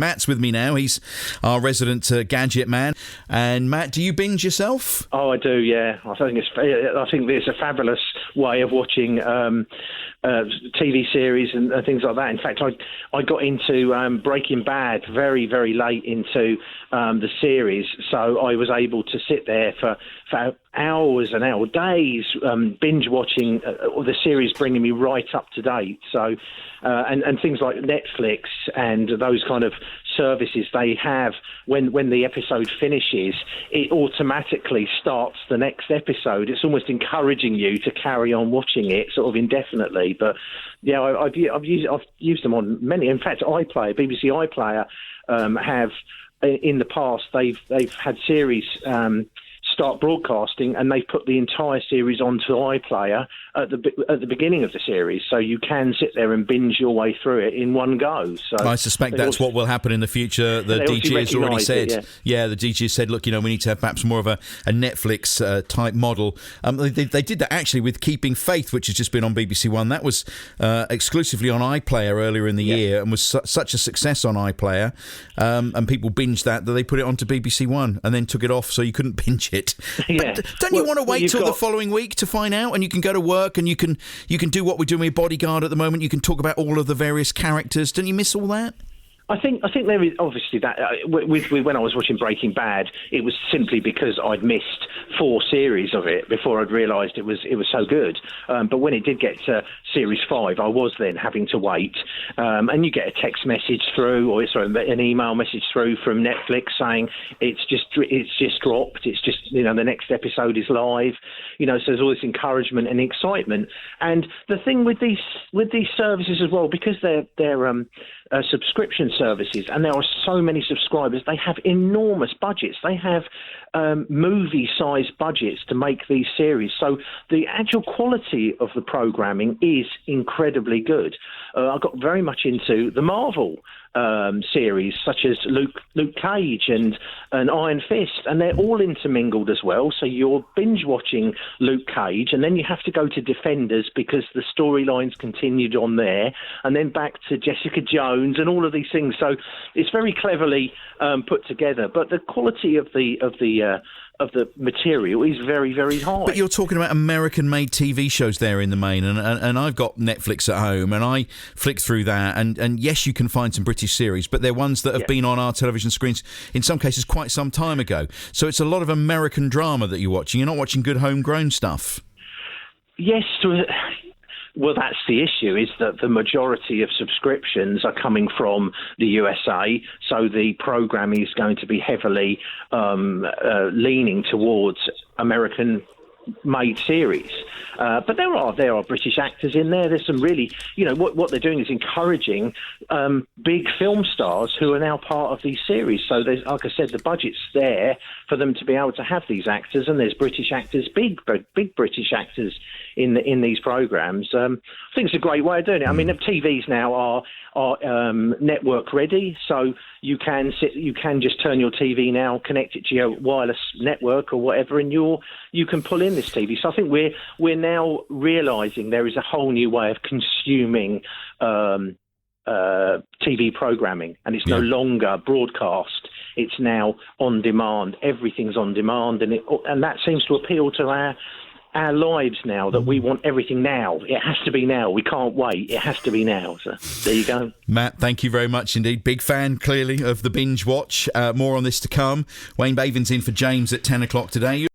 Matt's with me now. He's our resident Gadget man. And Matt, do you binge yourself? Oh, I do. Yeah, I think it's a fabulous way of watching TV series and things like that. In fact, I got into Breaking Bad very, very late into the series, so I was able to sit there for hours and hours, days, binge watching the series, bringing me right up to date. So, and things like Netflix and those kind of services they have, when the episode finishes, it automatically starts the next episode. It's almost encouraging you to carry on watching it sort of indefinitely. But yeah, I've used them on many. In fact, iPlayer, BBC iPlayer, have in the past they've had series start broadcasting, and they've put the entire series onto iPlayer at the beginning of the series, so you can sit there and binge your way through it in one go. So I suspect that's what will happen in the future. The DG has already said, the DG has said, look, we need to have perhaps more of a Netflix type model. They did that actually with Keeping Faith, which has just been on BBC One. That was exclusively on iPlayer earlier in the year, and was such a success on iPlayer, and people binged that they put it onto BBC One and then took it off so you couldn't binge it. Yeah. But don't you want to wait till the following week to find out, and you can go to work and you can do what we're doing with Bodyguard at the moment. You can talk about all of the various characters. Don't you miss all that? I think there is obviously that with when I was watching Breaking Bad, it was simply because I'd missed 4 series of it before I'd realised it was so good. But when it did get to series 5, I was then having to wait, and you get a text message through, or an email message through from Netflix saying it's just dropped. It's just the next episode is live. So there's all this encouragement and excitement. And the thing with these services as well, because they're subscription services, and there are so many subscribers, they have enormous budgets. They have movie-sized budgets to make these series. So the actual quality of the programming is incredibly good. I got very much into the Marvel series, such as Luke Cage and Iron Fist, and they're all intermingled as well. So you're binge watching Luke Cage, and then you have to go to Defenders because the storylines continued on there, and then back to Jessica Jones and all of these things. So it's very cleverly put together, but the quality of the material is very, very high. But you're talking about American-made TV shows there in the main, and I've got Netflix at home, and I flick through that, and yes, you can find some British series, but they're ones that have been on our television screens, in some cases, quite some time ago. So it's a lot of American drama that you're watching. You're not watching good homegrown stuff. Yes, well, that's the issue, is that the majority of subscriptions are coming from the USA, so the programming is going to be heavily leaning towards American-made series. But there are British actors in there. There's some really, what they're doing is encouraging big film stars who are now part of these series. So there's, like I said, the budget's there for them to be able to have these actors, and there's British actors, big British actors in these programs. I think it's a great way of doing it. I mean, the TVs now are network ready, so you can just turn your TV now, connect it to your wireless network or whatever, and you can pull in this TV. So I think we're now realising there is a whole new way of consuming TV programming, and it's no longer broadcast. It's now on demand. Everything's on demand, and that seems to appeal to our lives now, that we want everything now. It has to be now. We can't wait. It has to be now. So there you go. Matt, thank you very much indeed. Big fan, clearly, of the Binge Watch. More on this to come. Wayne Bavin's in for James at 10 o'clock today.